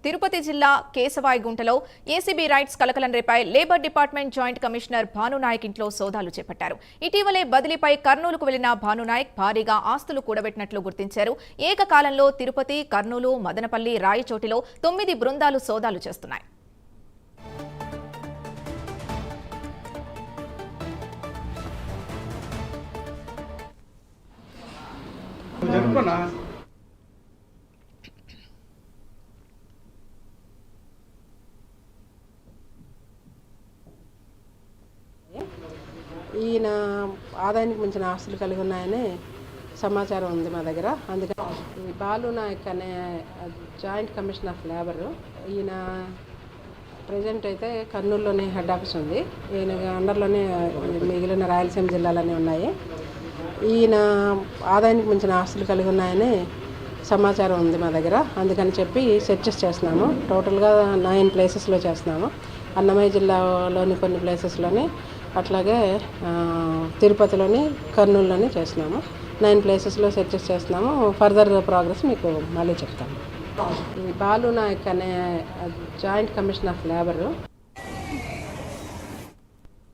తిరుపతి జిల్లా కేశవాయిగుంటలో ACB raids కలకలం రేపై labour department joint commissioner Bhanunayak ఇంట్లో సోదాలు చేపట్టారు. ఇటీవలే బదిలీపై కర్నూలుకు వెళ్లిన భానునాయక్ భారీగా ఆస్తులు కూడబెట్టినట్లు గుర్తించారు. ఏకకాలంలో తిరుపతి, కర్నూలు, మదనపల్లి, రాయచోటిలో 9 బృందాలు సోదాలు చేస్తున్నాయి. ఈయన ఆదాయానికి మించిన ఆస్తులు కలిగి ఉన్నాయని సమాచారం ఉంది మా దగ్గర. అందుకని ఈ బాలు నాయక్ అనే జాయింట్ కమిషనర్ ఆఫ్ లేబర్, ఈయన ప్రజెంట్ అయితే కర్నూలులోనే హెడ్ ఆఫీస్ ఉంది. ఈయన అండర్లోనే మిగిలిన రాయలసీమ జిల్లాలన్నీ ఉన్నాయి. ఈయన ఆదాయానికి మించిన ఆస్తులు కలిగి ఉన్నాయని సమాచారం ఉంది మా దగ్గర. అందుకని చెప్పి సెర్చెస్ చేస్తున్నాము. టోటల్గా 9 ప్లేసెస్లో చేస్తున్నాము. అన్నమయ్య జిల్లాలోని కొన్ని ప్లేసెస్లోని, అట్లాగే తిరుపతిలోని, కర్నూలులోని చేస్తున్నాము. 9 ప్లేసెస్లో సెర్చెస్ చేస్తున్నాము. ఫర్దర్ ప్రోగ్రెస్ మీకు మళ్ళీ చెప్తాము. ఈ బాలు నాయక్ అనే జాయింట్ కమిషనర్ ఆఫ్ లేబర్